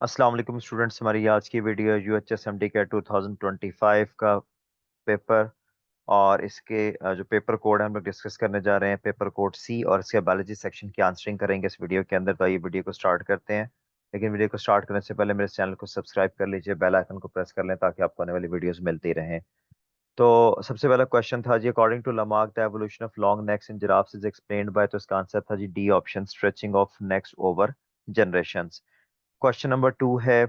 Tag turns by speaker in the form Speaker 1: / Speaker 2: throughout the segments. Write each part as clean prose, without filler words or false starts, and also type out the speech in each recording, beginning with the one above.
Speaker 1: अस्सलाम वालेकुम स्टूडेंट्स, हमारी आज की वीडियो UHSMD के 2025 का पेपर और इसके जो पेपर कोड है हम लोग डिस्कस करने जा रहे हैं। पेपर कोड सी और इसके बायोलॉजी सेक्शन की आंसरिंग करेंगे इस वीडियो के अंदर। तो ये वीडियो को स्टार्ट करते हैं, लेकिन वीडियो को स्टार्ट करने से पहले मेरे चैनल को सब्सक्राइब कर लीजिए, बेल आइकन को प्रेस कर लें ताकि आपको आने वाली वीडियोस मिलती रहें। तो सबसे पहला क्वेश्चन था जी, according to Lamarck the evolution of long necks in giraffes is explained by, तो इसका आंसर था जी D option, stretching of necks over generations. Question number 2 है,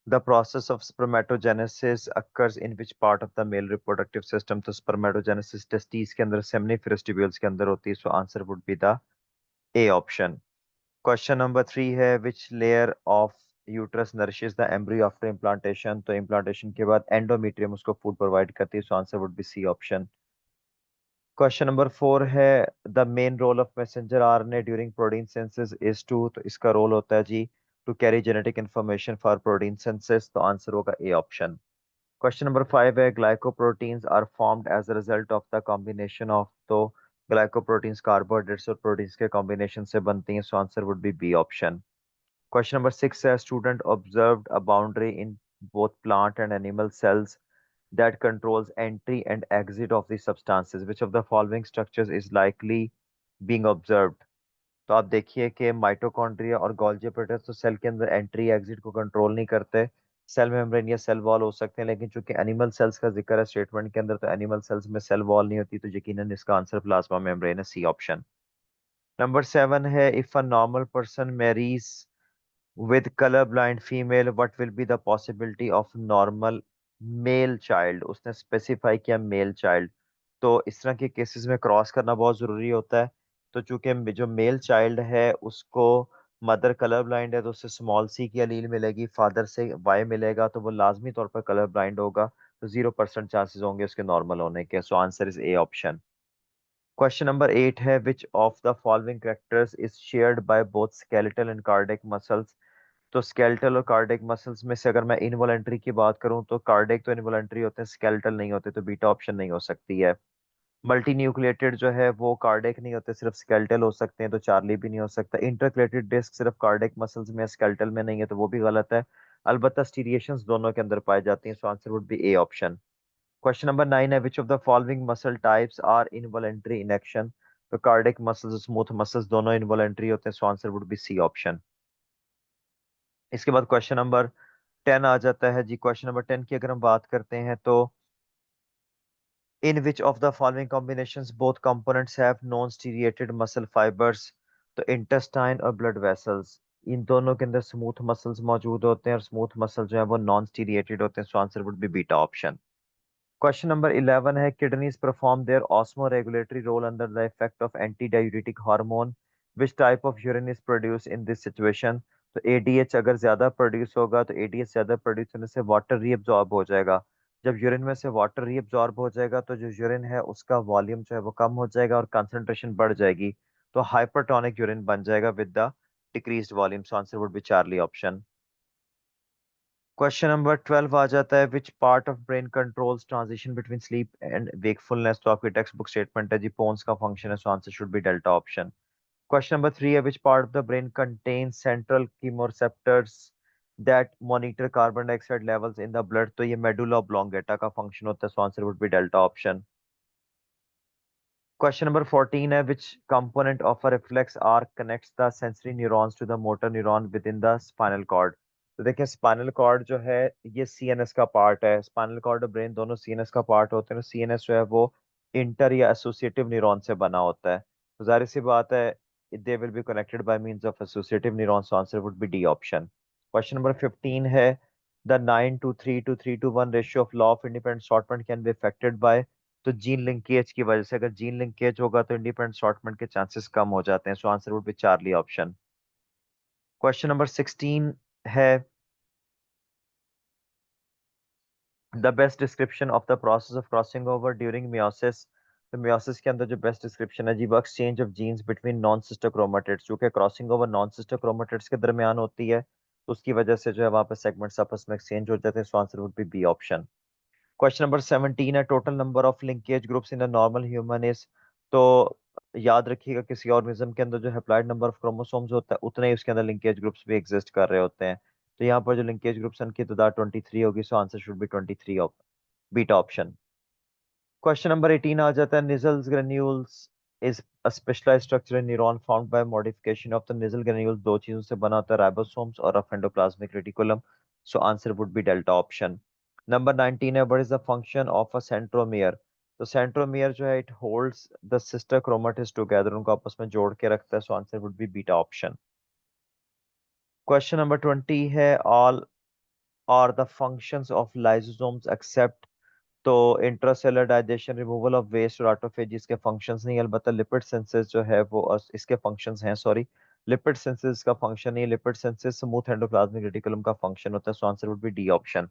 Speaker 1: the process of spermatogenesis occurs in which part of the male reproductive system. तो spermatogenesis testis के अंदर, seminiferous tubules के अंदर होती है, so answer would be the A option. Question number 3 है, which layer of uterus nourishes the embryo after implantation. तो implantation के बाद एंडोमेट्रियम उसको फूड प्रोवाइड करती है, so answer would be C option. Question number 4 है, the main role of messenger RNA during protein synthesis is to. तो इसका role होता है जी to carry genetic information for protein synthesis, तो आंसर होगा ए ऑप्शन। क्वेश्चन नंबर 5 है, glycoproteins are formed as a result of the combination of. तो glycoproteins carbohydrates और प्रोटीन्स के कॉम्बिनेशन से बनती हैं, so answer would be B option. Question number 6 है, student observed a boundary in both plant and animal cells that controls entry and exit of the substances. Which of the following structures is likely being observed? तो आप देखिए कि mitochondria और Golgi एपिटल्स तो cell के अंदर entry exit को control नहीं करते। सेल मेम्ब्रेन या सेल वॉल हो सकते हैं, लेकिन चूंकि एनिमल सेल्स का जिक्र है स्टेटमेंट के अंदर, तो एनिमल सेल्स में सेल वॉल नहीं होती, तो यकीनन इसका आंसर प्लाज्मा मेम्ब्रेन है, सी ऑप्शन। नंबर 7 है, if a normal person marries with colorblind female what will be the possibility of normal male child। उसने स्पेसिफाई किया मेल चाइल्ड। तो इस तरह के केसेस में क्रॉस करना बहुत ज़रूरी होता है। तो चूंकि जो मेल चाइल्ड है उसको मदर कलर ब्लाइंड है, तो उससे स्मॉल सी की एलील मिलेगी, फादर से वाई मिलेगा, तो वो लाजमी तौर पर कलर ब्लाइंड होगा। तो 0% चांसेस होंगे उसके नॉर्मल होने के, so answer is a option. Question number 8 है, which of the following characters is shared by both skeletal and cardiac muscles. तो स्केलेटल और कार्डियक मसल्स में से अगर मैं इनवॉलेंट्री की बात करूं तो कार्डियक तो इनवॉलेंट्री होते हैं, स्केलेटल नहीं होते, तो बीटा ऑप्शन नहीं हो सकती है। मल्टी न्यूक्लिएटेड जो है वो कार्डियक नहीं होते, सिर्फ स्केलेटल हो सकते हैं, तो चार्ली भी नहीं हो सकता। इंटरक्लेटेड डिस्क सिर्फ कार्डियक मसल्स में, स्केलेटल में नहीं है, तो वो भी गलत है। अलबत्ता स्टीरिएशंस दोनों के अंदर पाई जाती हैं, so answer would be A option. Question number 9 है, which of the following muscle types are involuntary in action. तो कार्डियक मसल्स, स्मूथ मसल्स दोनों इनवॉलेंट्री होते हैं, so answer would be C option. इसके बाद क्वेश्चन नंबर 10 आ जाता है जी। Question number 10 की अगर हम बात करते हैं तो, in which of the following combinations both components have non striated muscle fibres. तो इंटेस्टाइन और ब्लड वेसल्स, इन दोनों के अंदर स्मूथ मसल्स मौजूद होते हैं, और स्मूथ मसल जो है वो नॉन स्टीरिएटेड होते हैं, so answer would be beta option. Question number 11 है, kidneys perform their osmoregulatory role under the effect of anti diuretic hormone. Which type of urine is produce in this situation. तो ADH अगर ज्यादा produce होगा, तो ADH ज्यादा produce होने से water reabsorb हो जाएगा। जब यूरिन में से वाटर रीअब्सॉर्ब हो जाएगा, तो जो यूरिन है उसका वॉल्यूम जो है वो कम हो जाएगा और कंसंट्रेशन बढ़ जाएगी, तो हाइपरटोनिक यूरिन बन जाएगा with the decreased volume, so answer would be Charlie option. Question number 12 आ जाता है, which part of brain controls transition between sleep and wakefulness. तो आपकी टेक्स्ट बुक स्टेटमेंट है जी, पोन्स का फंक्शन है, so answer should be delta option. Question number 3 है, which part of the brain contains central chemoreceptors that monitor carbon dioxide levels in the blood. तो ये medulla oblongata का function होता है, so answer would be delta option. Question number 14 है, which component of a reflex arc connects the sensory neurons to the motor neuron within the spinal cord. तो देखिए spinal cord जो है ये CNS का part है, spinal cord और brain दोनों सीएनएस का पार्ट होते हैं। सीएनएस जो है वो इंटर या एसोसिएटिव न्यूरॉन से बना होता है, तो जाहिर सी बात है they will be connected by means of associative neuron, so answer would be D option. Question number 15 है, the 9:3 to 3:1 ratio of law of independent assortment can be affected by. तो जीन लिंकेज की वजह से, अगर gene linkage होगा तो independent शॉर्टमेंट के chances कम हो जाते हैं, so answer would be Charlie option. Question number 16 है, the best description of the process of crossing over during meiosis. तो मियोसिस के अंदर जो बेस्ट डिस्क्रिप्शन है जी, वो exchange of genes between non sister chromatids. चूंकि crossing over non sister chromatids के दरमियान होती है, तो उसकी वजह से जो है वहां पर सेगमेंट्स आपस में एक्सचेंज हो जाते हैं, so answer would be B option. Question number 17 है, total number of linkage groups in a normal human is. तो याद रखिएगा किसी ऑर्गेनिज्म के अंदर जो हैप्लॉइड नंबर ऑफ क्रोमोसोम्स होता है उतने ही उसके अंदर लिंकेज ग्रुप्स भी एग्जिस्ट कर रहे होते हैं। तो यहाँ पर जो लिंकेज ग्रुप्स की तादाद 23 होगी, so answer should be 23 beta option. Question number 18 आ जाता है, Nissl's granules is a specialized structure in neuron found by modification of the Nissl granules. दो चीजों से बना होता है, राइबोसोम्स और a endoplasmic reticulum. So answer would be delta option. Number 19 है, what is the function of a centromere. तो centromere जो है, it holds the sister chromatids together, उनको आपस में जोड़ के रखता है। So answer would be beta option. Question number 20 है, all are the functions of lysosomes except. तो intracellular digestion, removal of waste और ऑटोफेजी के फंक्शंस नहीं, अलबत्ता लिपिड सिंथेसिस जो है वो इसके फंक्शंस हैं। सॉरी, लिपिड सिंथेसिस का फंक्शन नहीं, lipid synthesis smooth endoplasmic reticulum का फंक्शन होता है। So answer would be D option.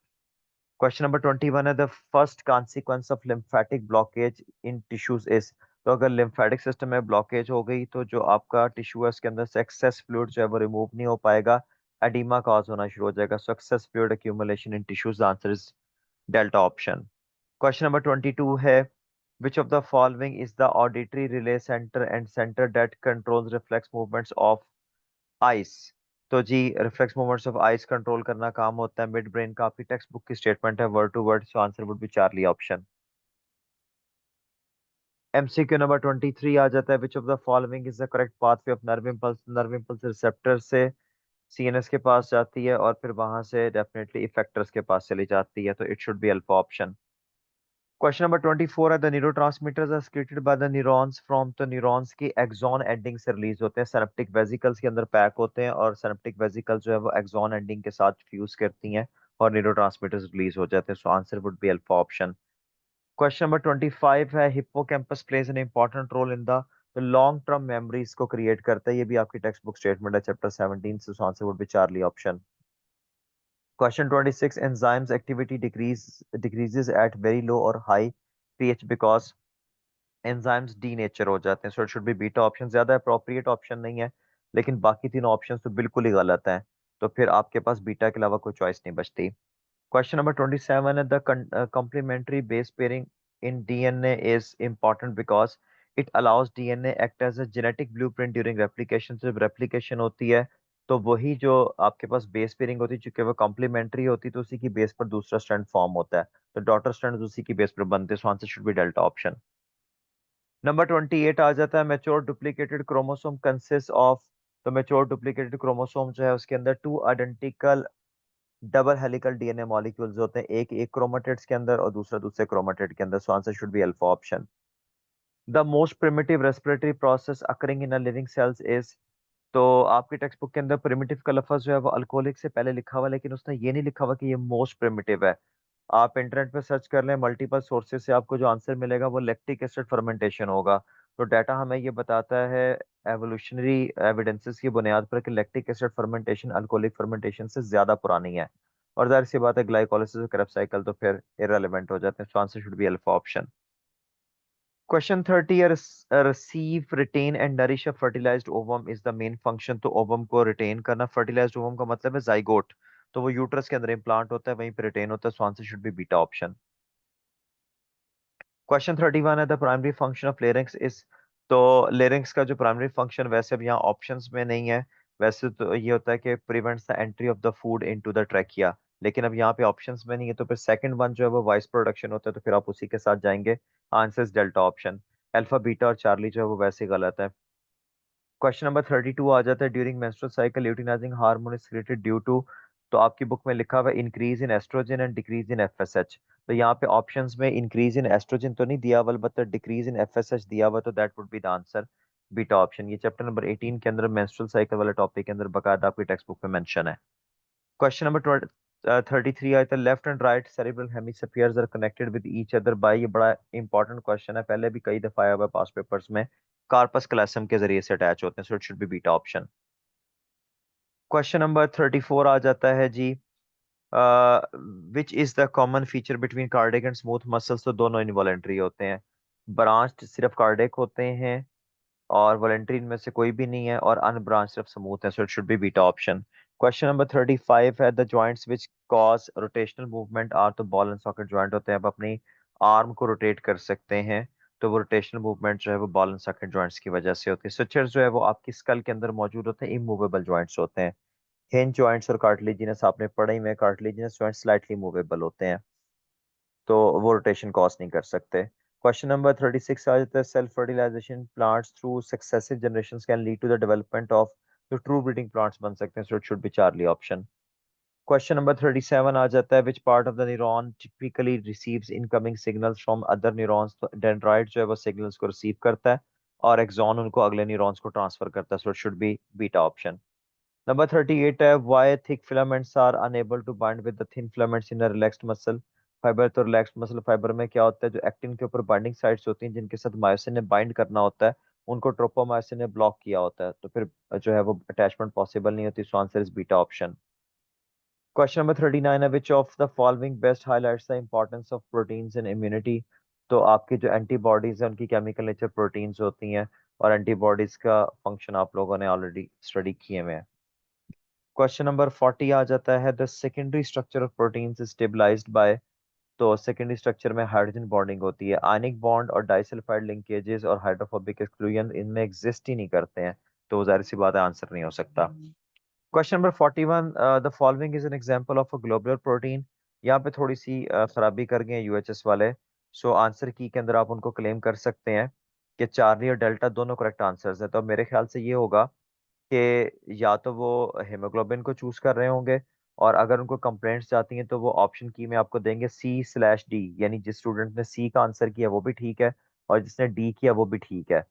Speaker 1: Question number 21 है, the first consequence of lymphatic blockage in tissues is. तो अगर लिम्फेटिक सिस्टम में ब्लॉकेज हो गई तो जो आपका टिश्यू है उसके अंदर से एक्सेस फ्लूइड जो है वो रिमूव नहीं हो पाएगा, एडिमा काज होना शुरू हो जाएगा। So excess fluid accumulation in tissues, answer is delta option. Question number 22 है, which of the following is the auditory relay center and center that controls reflex movements of eyes। तो जी, reflex movements of eyes control करना काम होता है midbrain का। आपकी text book की स्टेटमेंट है word to word. So answer would be Charlie option. MCQ number 23 आ जाता है, which of the following is the correct pathway of nerve impulse. Nerve impulse receptor से सीएनएस के पास जाती है और फिर वहां से डेफिनेटली इफेक्टर्स के पास चली जाती है। तो it should be alpha option. Question number 24 है, the neurotransmitters are secreted by the neurons from. तो न्यूरॉन्स की एक्सॉन एंडिंग से रिलीज होते हैं, सिनेप्टिक वेसिकल्स के अंदर पैक होते हैं और सिनेप्टिक वेसिकल्स जो है वो एक्सॉन एंडिंग के साथ फ्यूज करती हैं और न्यूरोट्रांसमीटर्स रिलीज हो जाते हैं। So answer would be alpha option. Question number 25 है, hippocampus plays an important role in the long term memories को क्रिएट करता है। ये भी आपकी टेक्स्ट बुक स्टेटमेंट है चैप्टर 17 से। So answer would be Charlie option. Question 26, enzymes activity decreases at very low or high pH because enzymes denature हो जाते हैं। So it should be beta option। ज्यादा appropriate option नहीं है, लेकिन बाकी तीनों options तो बिल्कुल ही गलत हैं। तो फिर आपके पास बीटा के अलावा कोई चॉइस नहीं बचती। Question number 27 है, the complementary base pairing in DNA is important because it allows DNA act as a genetic blueprint during replication। तो जब replication होती है तो वही जो आपके पास बेस पेयरिंग होती है, चूंकि वो कॉम्प्लीमेंट्री होती है, तो उसी की बेस पर दूसरा स्ट्रैंड फॉर्म होता है। तो डॉटर स्ट्रैंड उसी की बेस पर बनते हैं। So answer should be delta option. Number 28 आ जाता है, mature duplicated chromosome consist of. तो मेच्योर डुप्लीकेटेड क्रोमोसोम जो है उसके अंदर two identical double helical DNA molecules होते हैं, एक एक क्रोमेटिड्स के अंदर और दूसरा दूसरे क्रोमेटिड के अंदर। सो answer should be alpha option. The most primitive respiratory process occurring in a living cells is. तो आपकी टेक्स्ट बुक के अंदर प्रिमिटिव का लफ्ज जो है वो अल्कोहलिक से पहले लिखा हुआ है, लेकिन उसने ये नहीं लिखा हुआ कि ये मोस्ट प्रिमिटिव है। आप इंटरनेट पे सर्च कर लें, मल्टीपल सोर्सेज से आपको जो आंसर मिलेगा वो लैक्टिक एसिड फर्मेंटेशन होगा। तो डाटा हमें ये बताता है एवोल्यूशनरी एविडेंसेस की बुनियाद पर कि lactic acid fermentation alcoholic fermentation से ज्यादा पुरानी है। और जाहिर सी बात है, ग्लाइकोलिसिस और क्रेब्स साइकिल तो फिर इररेलेवेंट हो जाते हैं। So answer should be alpha option. Question 30 है, receive retain and nourish a fertilised ovum is the main function. तो ओवम को रिटेन करना, फर्टिलाइज्ड ओवम का मतलब है जाइगोट। तो वो यूट्रस के अंदर इम्प्लांट होता है, वहीं पे रिटेन होता है। So answer should be beta option. Question 31 है, the primary function of larynx is. तो लेरिंक्स का जो प्राइमरी फंक्शन, वैसे अब यहाँ ऑप्शंस में नहीं है। वैसे तो ये होता है कि prevents the entry of the food into the trachea, लेकिन अब यहाँ पे ऑप्शंस में नहीं है। तो फिर सेकंड वन जो है वो वॉइस प्रोडक्शन होता है, तो फिर आप उसी के साथ जाएंगे। Answer is delta option. Alpha beta और चार्ली जो है वो वैसे ही गलत है। क्वेश्चन नंबर 32 आ जाता है, during menstrual cycle luteinising hormone is created due to. तो आपकी बुक में लिखा हुआ है increase in oestrogen and decrease in FSH. तो यहाँ पे ऑप्शंस में इंक्रीज इन एस्ट्रोजन तो नहीं दिया हुआ, अलबत्ता डिक्रीज इन एफएसएच दिया हुआ, तो that would be the answer beta option. ये चैप्टर नंबर 18 के अंदर मेंस्ट्रुअल साइकिल वाले टॉपिक के अंदर बकायदा आपकी टेक्स्ट बुक में मेंशन है। क्वेश्चन नंबर 33 आया था, left and right cerebral hemispheres are connected with each other by. ये बड़ा इंपॉर्टेंट क्वेश्चन है, पहले भी कई दफा आया हुआ है पास्ट पेपर्स में। कार्पस कैलोसम के जरिए से अटैच होते हैं। So it should be beta option. Question number 34 आ जाता है जी, which is the common feature between cardiac and smooth muscles. तो दोनों इनवॉलेंट्री होते हैं, ब्रांच्ड सिर्फ कार्डिक होते हैं और वॉलेंट्री इनमें से कोई भी नहीं है, और अनब्रांच सिर्फ स्मूथ है। So it should be beta option. Question number 35 है, the joints which cause rotational movement are. तो बॉल एंड सॉकेट जॉइंट होते हैं, आप अपनी आर्म को रोटेट कर सकते हैं। तो वो रोटेशनल मूवमेंट जो है वो बॉल एंड सॉकेट जॉइंट्स की वजह से होती है। स्विचर्स जो है वो आपकी स्कल के अंदर मौजूद होते हैं, इमूवेबल जॉइंट्स होते हैं। हिंज जॉइंट्स और कार्टिलेजिनस आपने पढ़े ही में, कार्टिलेजिनस जॉइंट स्लाइटली मूवेबल होते हैं, तो वो रोटेशन कॉज नहीं कर सकते। क्वेश्चन नंबर 36 आ जाता है, self fertilisation plants through successive generations can lead to the development of, तो ट्रू ब्रीडिंग प्लांट्स बन सकते हैं, so it should be Charlie option. Question number 37 आ जाता है, which part of the neuron typically receives incoming signals from other neurons, तो dendrite जो है वो सिग्नल्स को रिसीव करता है और एक्सॉन उनको अगले न्यूरॉन्स को ट्रांसफर करता है, so it should be beta option. Number 38 है, why thick filaments are unable to bind with the thin filaments in a relaxed muscle fibre, तो रिलैक्स्ड मसल फाइबर में क्या होता है, जो एक्टिन के ऊपर बाइंडिंग साइट्स होती हैं जिनके साथ मायोसिन ने बाइंड करना होता है, उनको ट्रोपोमायोसिन ने ब्लॉक किया होता है, तो फिर जो है वो अटैचमेंट पॉसिबल नहीं होती, so answer is beta option. Question number 39 है, which of the following best highlights the importance of proteins in immunity, तो आपकी जो एंटीबॉडीज है उनकी केमिकल नेचर प्रोटीन्स होती हैं, और एंटीबॉडीज का फंक्शन आप लोगों ने ऑलरेडी स्टडी किए हुए हैं। क्वेश्चन नंबर 40 आ जाता है, the secondary structure of proteins is stabilised by, तो सेकेंडरी स्ट्रक्चर में हाइड्रोजन बॉन्डिंग होती है, आयनिक बॉन्ड और डाइसल्फाइड लिंकेजेस और हाइड्रोफोबिक एक्सक्लूजन इनमें एग्जिस्ट ही नहीं करते हैं, तो जाहिर सी बात है आंसर नहीं हो सकता। Question number 41, the following is an example of a globular protein, यहाँ पे थोड़ी सी खराबी कर गए हैं यूएचएस वाले, सो आंसर की के अंदर आप उनको क्लेम कर सकते हैं कि चार्ली और डेल्टा दोनों करेक्ट आंसर्स हैं, तो मेरे ख्याल से ये होगा कि या तो वो हेमोग्लोबिन को चूज कर रहे होंगे, और अगर उनको कंप्लेंट्स जाती हैं तो वो ऑप्शन की में आपको देंगे C/D, यानी जिस स्टूडेंट ने सी का आंसर किया वो भी ठीक है और जिसने डी किया वो भी ठीक है।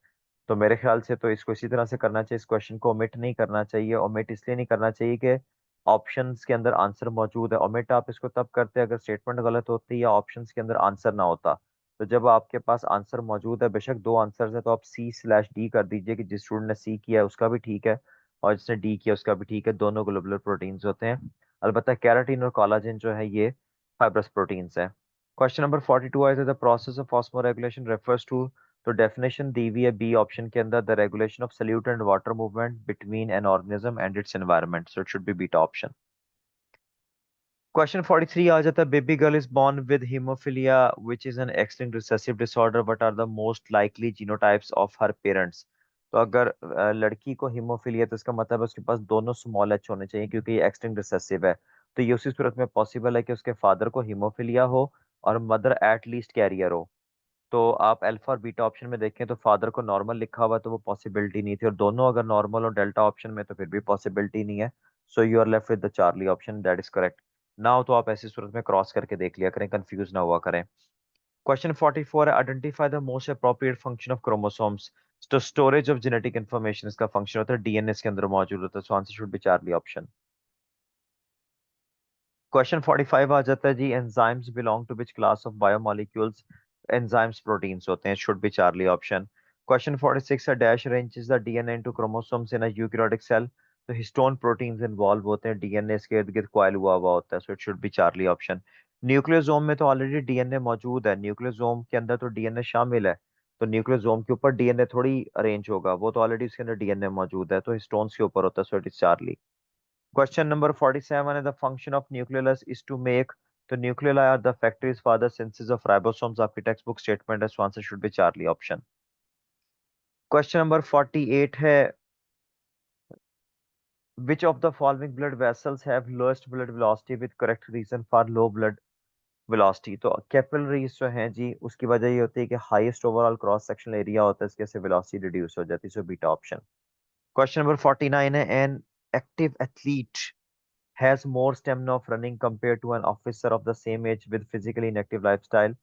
Speaker 1: तो मेरे ख्याल से तो इसको इसी तरह से करना चाहिए, इस क्वेश्चन को ओमिट नहीं करना चाहिए। ओमिट इसलिए नहीं करना चाहिए कि ऑप्शंस के अंदर आंसर मौजूद है, ओमिट आप इसको तब करते हैं अगर स्टेटमेंट गलत होती या ऑप्शंस के अंदर आंसर ना होता। तो जब आपके पास आंसर मौजूद है, बेशक दो आंसर्स है, तो आप C/D कर दीजिए कि जिस स्टूडेंट ने सी किया है उसका भी ठीक है और जिसने डी किया उसका भी ठीक है, दोनों ग्लोबुलर प्रोटीन्स होते हैं। अलबत्ता कैराटीन और कोलाजन जो है ये फाइब्रस प्रोटीन्स हैं। क्वेश्चन नंबर 42 है, the process of osmoregulation refers to, तो डेफिनेशन दी हुई है बी ऑप्शन के अंदर, the regulation of solute and water movement between an organism and its environment, so it should be beta option. Question 43 आ जाता है, baby girl is born with haemophilia which is an X linked recessive disorder, what are the most likely genotypes of her parents, तो अगर लड़की को haemophilia तो इसका मतलब है उसके पास दोनों स्मॉल एच होने चाहिए क्योंकि ये एक्स लिंक्ड रिसेसिव है, तो ये उसी सूरत में पॉसिबल है कि उसके फादर को हीमोफिलिया हो और मदर एट लीस्ट कैरियर हो। तो आप अल्फा और बीटा ऑप्शन में देखें तो फादर को नॉर्मल लिखा हुआ है, तो वो पॉसिबिलिटी नहीं थी, और दोनों अगर नॉर्मल और डेल्टा ऑप्शन में तो फिर भी पॉसिबिलिटी नहीं है, so you are left with the Charlie option, that is correct. ना हो तो आप ऐसी सूरत में क्रॉस करके देख लिया करें, कंफ्यूज ना हुआ करें। क्वेश्चन 44 है, identify the most appropriate function of chromosomes, तो स्टोरेज ऑफ जेनेटिक इन्फॉर्मेशन इसका फंक्शन होता है, डीएनए के अंदर मौजूद होता है, so answer should be Charlie option. Question 45 आ जाता है जी, enzymes belong to which class of biomolecules, enzymes proteins होते हैं, should be Charlie option. Question 46 है, dash arranges the DNA into chromosomes in a eukaryotic cell, तो histone proteins involve होते हैं, डीएनए इसके इर्द गिर्द कॉइल हुआ हुआ होता है, so it should be Charlie option. Nucleosome में तो ऑलरेडी डीएनए मौजूद है, न्यूक्लियोसोम के अंदर तो डीएनए शामिल है, तो न्यूक्लियोसोम के ऊपर डीएनए थोड़ी अरेंज होगा, वो तो ऑलरेडी उसके अंदर डीएनए मौजूद है, तो हिस्टोन्स के ऊपर होता है, so it is Charlie. Question number 47 is the function of nucleolus is to make, the nucleoli are the factories for the synthesis of ribosomes, आपकी textbook statement है, so answer should be Charlie option. Question number 48 है, which of the following blood vessels have lowest blood velocity with correct reason for low blood velocity, तो capillaries जो हैं जी उसकी वजह ये होती है कि highest overall cross sectional area होता है, इसके से वेलोसिटी रिड्यूस हो जाती है, so beta option. Question number 49 है, an active athlete has more stamina of running compared to an officer of the same age with physically inactive lifestyle.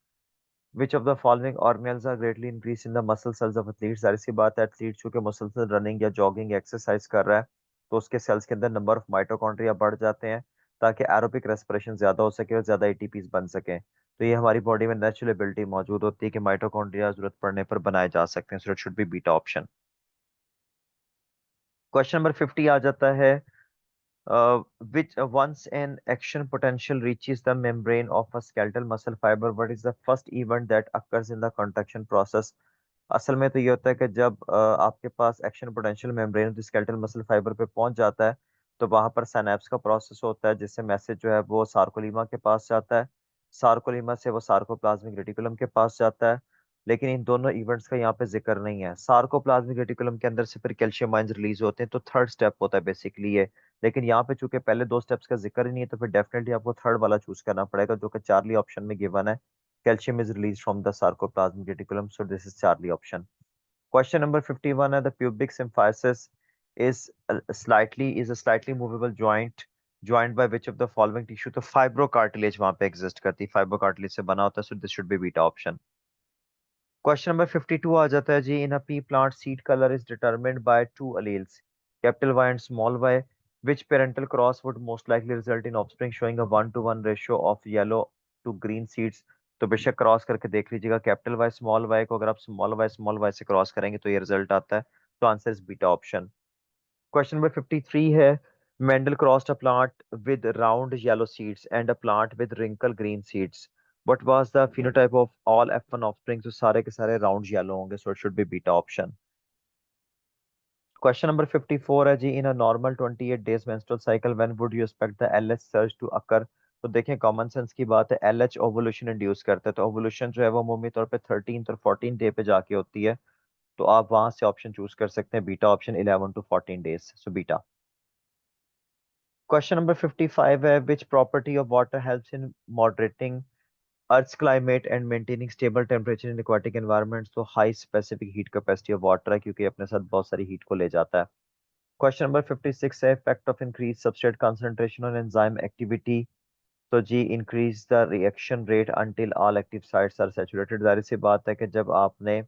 Speaker 1: Which of the following organelles are greatly increased in the muscle cells of athletes? जाहिर सी बात है, athlete चूंकि मुसलसल running या jogging exercise कर रहा है तो उसके सेल्स के अंदर नंबर ऑफ माइटोकॉन्ड्रिया बढ़ जाते हैं ताकि एरोबिक रेस्पिरेशन ज्यादा हो सके और ज्यादा एटीपीज बन सके, तो ये हमारी बॉडी में नेचुरल एबिलिटी मौजूद होती है कि माइटोकॉन्ड्रिया जरूरत पड़ने पर बनाए जा सकते हैं, so it should be beta option. Question number 50 आ जाता है, which once an action potential reaches the membrane of a skeletal muscle fiber, what is the first event that occurs in the contraction process? असल में तो ये होता है कि जब आपके पास action potential membrane skeletal muscle fibre पे पहुंच जाता है तो वहां पर साइनेप्स का प्रोसेस होता है जिससे मैसेज जो है वो सार्कोलीमा के पास जाता है, सार्कोलीमा से वो सार्कोप्लाज्मिक रेटिकुलम के पास जाता है, लेकिन इन दोनों इवेंट्स का यहाँ पे जिक्र नहीं है। सार्कोप्लाज्मिक रेटिकुलम के अंदर से फिर कैल्शियम आयंस रिलीज होते हैं, तो थर्ड स्टेप होता है बेसिकली ये, लेकिन यहाँ पे चूंकि पहले दो स्टेप्स का जिक्र ही नहीं है तो फिर डेफिनेटली आपको थर्ड वाला चूज करना पड़ेगा जो कि चार्ली ऑप्शन में गिवन है। Calcium is release from the sarcoplasmic reticulum, so this is Charlie option. Question number 51 है the pubic symphysis is is a slightly movable joint by which of the following tissue, तो fibrocartilage वहां पे exist करती है, fibrocartilage से बना होता है, so this should be beta option. Question number 52 आ जाता है जी, in a pea plant seed colour is determined by two alleles capital Y and small y, which parental cross would most likely result in offspring showing a 1-to-1 ratio of yellow to green seeds। तो बेशक cross करके देख लीजिएगा, capital Y small y को अगर आप small y से cross करेंगे तो ये रिजल्ट आता है, तो answer is beta option. Question number 53 है, Mendel crossed a plant with round yellow seeds and a plant with wrinkle green seeds, what was the phenotype of all F1 offspring, तो सारे के सारे राउंड येलो होंगे, so it should be beta option. Question number 54 है जी, in a normal 28 days menstrual cycle when would you expect the LH surge to occur, तो देखें common sense की बात है, LH ओवुलेशन इंड्यूस करता है, तो ओवुलेशन जो है वो अमूमी तौर पे 13 और 14 डे पे जाके होती है, तो आप वहां से ऑप्शन चूज कर सकते हैं beta option 11 to 14 days, so beta. Question number 55 है, which property of water helps in moderating Earth's climate and maintaining stable temperature in aquatic environments, तो high specific heat capacity of water है क्योंकि अपने साथ बहुत सारी हीट को ले जाता है। क्वेश्चन नंबर 56 है, effect of increase substrate concentration on enzyme activity, तो जी increase the reaction rate until all active sites are saturated, जाहिर सी बात है कि जब आपने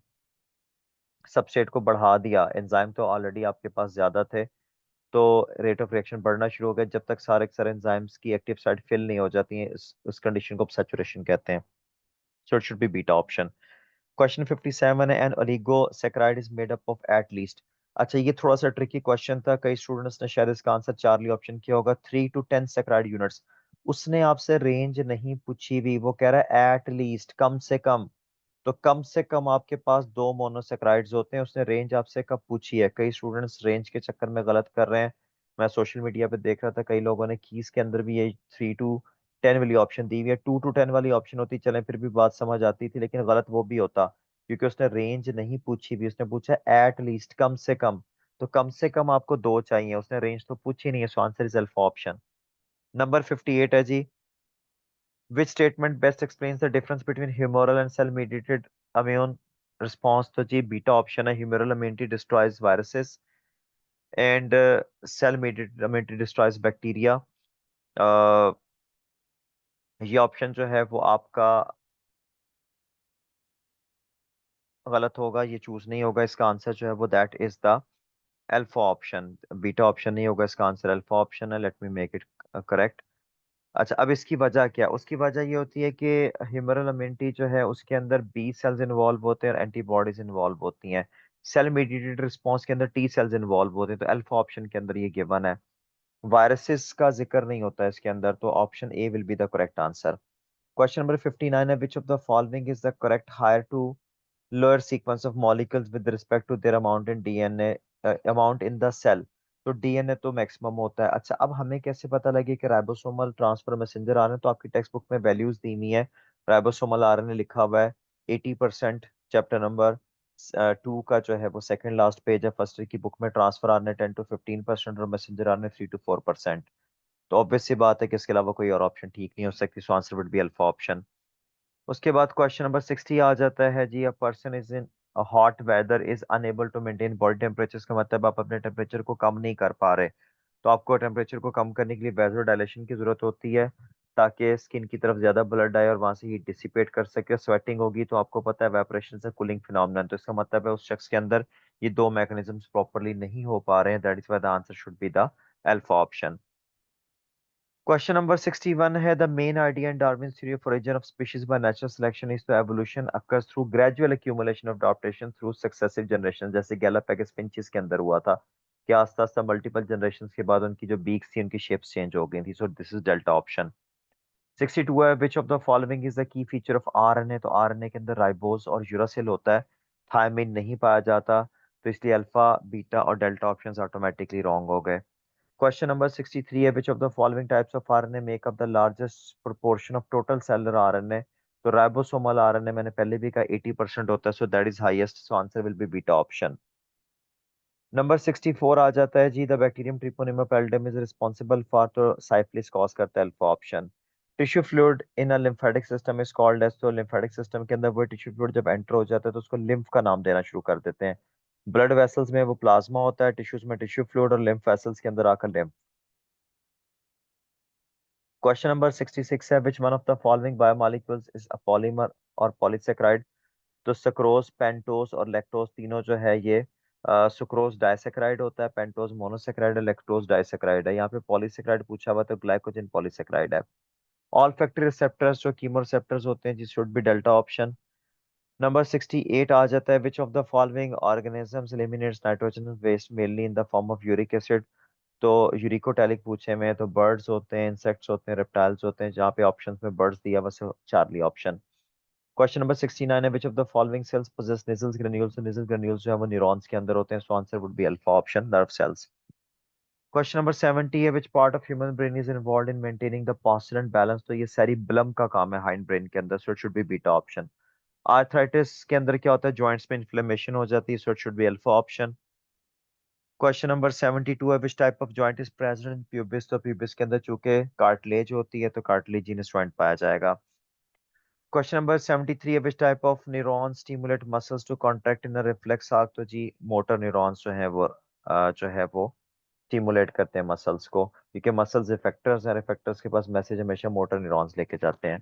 Speaker 1: सबस्ट्रेट को बढ़ा दिया, एंजाइम तो ऑलरेडी आपके पास ज्यादा थे, तो रेट ऑफ रिएक्शन बढ़ना शुरू हो गया, जब तक सारे के सारे एंजाइम्स की एक्टिव साइट फिल नहीं हो जाती हैं, इस कंडीशन को सैचुरेशन कहते हैं, so it should be beta option. Question 57 है, an oligosaccharide is made up of at least, अच्छा ये थोड़ा सा ट्रिकी क्वेश्चन था, कई स्टूडेंट्स ने शायद इसका आंसर चार्ली ऑप्शन किया होगा, 3 to 10 सैकेराइड यूनिट्स। उसने आपसे रेंज नहीं पूछी हुई, वो कह रहा है एट लीस्ट, कम से कम, तो कम से कम आपके पास दो मोनोसेक्राइड्स होते हैं, उसने रेंज आपसे कब पूछी है, कई स्टूडेंट्स रेंज के चक्कर में गलत कर रहे हैं। मैं सोशल मीडिया पे देख रहा था कई लोगों ने कीज के अंदर भी ये 3 to 10 वाली ऑप्शन दी हुई है, 2 to 10 वाली ऑप्शन होती चले फिर भी बात समझ आती थी, लेकिन गलत वो भी होता क्योंकि उसने रेंज नहीं पूछी भी, उसने पूछा एट लीस्ट, कम से कम, तो कम से कम आपको दो चाहिए, उसने रेंज तो पूछी नहीं है, so answer is alpha option. Number 58 है जी, which statement best explains the difference between humoral and cell mediated immune response, तो जी बीटा ऑप्शन है, humoral immunity destroys viruses and cell mediated immunity destroys bacteria। uh, ये option जो है वो आपका गलत होगा, ये चूज नहीं होगा, इसका आंसर जो है वो that is the alpha option, beta option नहीं होगा, इसका आंसर अल्फा ऑप्शन है, let me make it correct. अच्छा अब इसकी वजह क्या है, उसकी वजह ये होती है कि ह्यूमरल इम्यूनिटी जो है उसके अंदर बी सेल्स इन्वॉल्व होते हैं और एंटीबॉडीज इन्वॉल्व होती हैं, सेल मीडिएटेड रिस्पांस के अंदर टी सेल्स इन्वॉल्व होते हैं, तो अल्फा ऑप्शन के अंदर ये गिवन है। वायरसेस का जिक्र नहीं होता है इसके अंदर, तो option A will be the correct answer. Question number 59 है, which of the following is the correct higher to lower sequence of molecules with respect to their amount in DNA, amount in the cell, तो DNA तो maximum होता है। अच्छा अब हमें कैसे पता लगे कि राइबोसोमल ट्रांसफर मैसेंजर आ रहे हैं, तो आपकी टेक्स्ट बुक में वैल्यूज दी हुई है, राइबोसोमल आरएनए लिखा हुआ है 80%, चैप्टर नंबर 2 का जो है वो सेकंड लास्ट पेज है, फर्स्ट की बुक में ट्रांसफर आरएनए 10 to 15% और मैसेंजर आरएनए 3 to 4%, तो ऑब्वियस सी बात है कि इसके अलावा कोई और ऑप्शन ठीक नहीं हो सकती, so answer would be alpha option. उसके बाद क्वेश्चन नंबर 60 आ जाता है जी, a person is in hot weather is unable to maintain body temperature, का मतलब आप अपने टेम्परेचर को कम नहीं कर पा रहे, तो आपको टेम्परेचर को कम करने के लिए वेजो डायलेशन की जरूरत होती है ताकि स्किन की तरफ ज्यादा ब्लड आए और वहां से हीट डिसिपेट कर सके, स्वेटिंग होगी तो आपको पता है वेपोरेशन से कूलिंग फिनोमेनन, तो इसका मतलब है उस शख्स के अंदर ये दो मैकेनिज्म्स प्रॉपरली नहीं हो पा रहे हैं, that is why the answer should be the alpha option. Question number 61 है, the main idea in Darwin's theory of origin of species by natural selection is to evolution occurs through gradual accumulation of adaptation through successive generations, जैसे गैलापैगस finches के अंदर हुआ था कि आस्ता आस्ता multiple generations के बाद उनकी जो बीक्स थी उनकी शेप्स चेंज हो गई थी, so this is delta option. 62 है, which of the following is the key feature of RNA, तो RNA के अंदर राइबोस और यूरासिल होता है, थायमिन नहीं पाया जाता, तो इसलिए अल्फा बीटा और डेल्टा ऑप्शंस ऑटोमेटिकली रॉन्ग हो गए। Question number 63 है, which of the following types of RNA make up the largest proportion of total cellular RNA, तो राइबोसोमल आरएनए मैंने पहले भी कहा 80% होता है, so that is highest, so answer will be beta option। Number 64 आ जाता है जी, the bacterium Treponema pallidum is responsible for, तो साइफिलिस कॉज करता है, alpha option. Tissue fluid in a lymphatic system is called as, तो lymphatic system के अंदर वो टिश्यू फ्लूइड जब एंटर हो जाता है तो उसको लिम्फ का नाम देना शुरू कर देते हैं। ब्लड वेसल्स में वो प्लाज्मा होता है, टिश्यूज में टिश्यू फ्लूइड, और लिम्फ वेसल्स के अंदर आकर लिम्फ। क्वेश्चन नंबर 66 है, which one of the following biomolecules is a polymer और पॉलीसेकेराइड। तो सक्रोज, पेंटोज और लैक्टोज तीनों जो है ये सुक्रोज डाइसेकेराइड होता है, पेंटोज मोनोसेकेराइड है, लैक्टोज डाइसेकेराइड है। यहाँ पे पॉलीसेकेराइड पूछा हुआ तो ग्लाइकोजन पॉलीसेकेराइड है। ऑल फैक्ट्री रिसेप्टर्स जो कीमो रिसेप्टर्स होते हैं जी, should be delta option. Number 68 आ जाता है, which of the following organisms eliminates nitrogen waste mainly in the form of uric acid. तो यूरिकोटैलिक पूछे में तो बर्ड्स होते हैं, इंसेक्ट्स होते हैं, रेप्टाइल्स होते हैं, जहाँ पे ऑप्शंस में बर्ड्स दिया बस चार्ली ऑप्शन। क्वेश्चन नंबर 69 है, which of the following cells possess Nissl's granules. तो निजल ग्रेन्यूल्स जो है वो न्यूरॉन्स के अंदर होते हैं, so answer would be alpha option, nerve cells. Question number 70 है, which part of human brain is involved in maintaining the posture and balance. तो ये सेरिबेलम का काम है हाइंड ब्रेन के अंदर, सो it should be beta option. Arthritis के अंदर क्या होता है, जॉइंट्स में इन्फ्लेमेशन हो जाती है, so it should be alpha option. Question number 72 है, which type of joint is present in pubis. तो प्यूबिस के अंदर चूंकि कार्टिलेज होती है तो कार्टिलेजिनस जॉइंट पाया जाएगा। क्वेश्चन नंबर 73 है, which type of neuron stimulate muscles to contract in a reflex arc. तो जी मोटर न्यूरॉन्स जो है वो स्टिमुलेट करते हैं मसल्स को, क्योंकि मसल्स इफेक्टर्स हैं, इफेक्टर्स के पास मैसेज हमेशा मोटर न्यूरॉन्स लेके जाते हैं।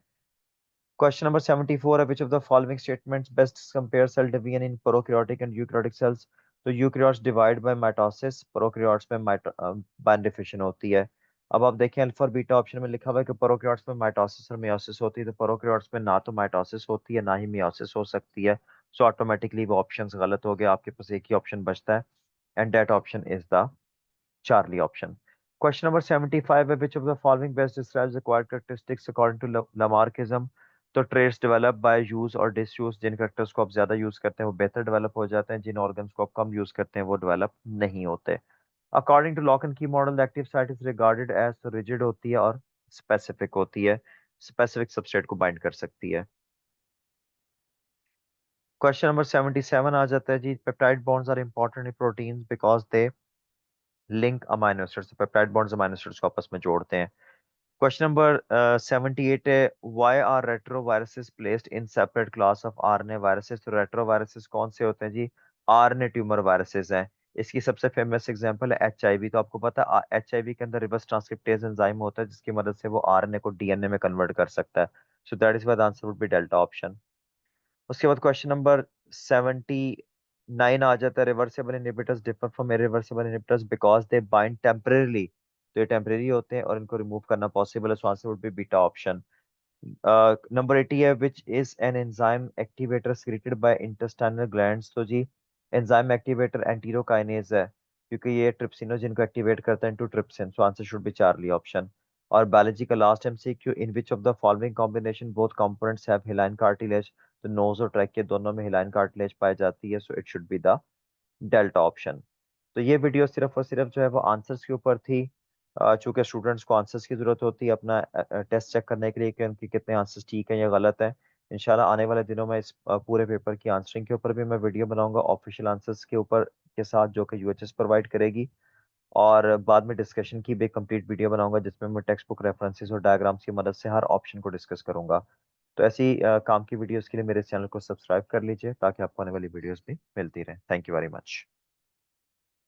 Speaker 1: क्वेश्चन नंबर 74 है, which of the following statements best compare cell division in prokaryotic and eukaryotic cells. तो eukaryotes divide by mitosis, prokaryotes में बाइंड डिफिशन होती है। अब आप देखें अल्फा और बीटा ऑप्शन में लिखा हुआ है कि प्रोकैरियोट्स में माइटोसिस और मियोसिस होती है, तो प्रोकैरियोट्स में ना तो माइटोसिस होती है ना ही मियोसिस हो सकती है, सो ऑटोमेटिकली वो ऑप्शंस गलत हो गए, आपके पास एक ही ऑप्शन बचता है, and that option is the Charlie option. Question number 75 है, which of the following best describes acquired characteristics according to Lamarckism. तो ट्रेट्स डेवलप बाय यूज और डिसयूज, जिन कैरेक्टर्स को आप ज्यादा यूज करते हैं वो बेहतर डेवलप हो जाते हैं, जिन ऑर्गन्स को आप कम यूज करते हैं वो डेवलप नहीं होते। According to lock and key model, active site is regarded as rigid होती है और स्पेसिफिक होती है, स्पेसिफिक सबस्ट्रेट को बाइंड कर सकती है। क्वेश्चन नंबर 77 आ जाता है जी, peptide bonds are important in proteins because they link amino acids. Peptide bonds amino acids को आपस में जोड़ते हैं। क्वेश्चन नंबर 78 है, why are retroviruses placed in separate class of RNA viruses. तो रेट्रोवायरसेस कौन से होते हैं जी, आरएनए ट्यूमर वायरसेस हैं। इसकी सबसे फेमस एग्जांपल है एचआईवी। तो आपको पता है एचआईवी के अंदर रिवर्स ट्रांसक्रिप्टेज एंजाइम होता है जिसकी मदद से वो आरएनए को डीएनए में कन्वर्ट कर सकता है, so that is why the answer would be delta option. उसके बाद क्वेश्चन नंबर 79 आ जाता है, reversible inhibitors differ from irreversible inhibitors because they bind temporarily. तो ये टेम्परेरी होते हैं और इनको रिमूव करना पॉसिबल है, so answer would be beta option. Number 80 है, which is an enzyme activator secreted by intestinal glands. तो जी एंजाइम एक्टिवेटर एंटीरोकाइनेज है, क्योंकि ये ट्रिप्सिनोजन को एक्टिवेट करता है into trypsin, so answer should be Charlie option. और बायोलॉजी का last MCQ, in which of the following combination both components have hyaline cartilage. तो नोज और ट्रैक के दोनों में हिलाइन कार्टिलेज पाई जाती है, so it should be the delta option. तो ये वीडियो सिर्फ और सिर्फ जो है वो आंसर्स के ऊपर थी। चूंकि स्टूडेंट्स को आंसर्स की जरूरत होती है अपना टेस्ट चेक करने के लिए कि उनके कितने आंसर्स ठीक हैं या गलत हैं। इंशाल्लाह आने वाले दिनों में इस पूरे पेपर की आंसरिंग के ऊपर भी मैं वीडियो बनाऊंगा ऑफिशियल आंसर्स के ऊपर के साथ, जो कि यूएचएस प्रोवाइड करेगी। और बाद में डिस्कशन की भी एक कंप्लीट वीडियो बनाऊंगा जिसमें मैं टेक्स्ट बुक रेफरेंसेस और डायग्राम्स की मदद से हर ऑप्शन को डिस्कस करूंगा। तो ऐसी काम की वीडियोस के लिए मेरे चैनल को सब्सक्राइब कर लीजिए ताकि आपको आने वाली वीडियोस भी मिलती रहे। Thank you very much.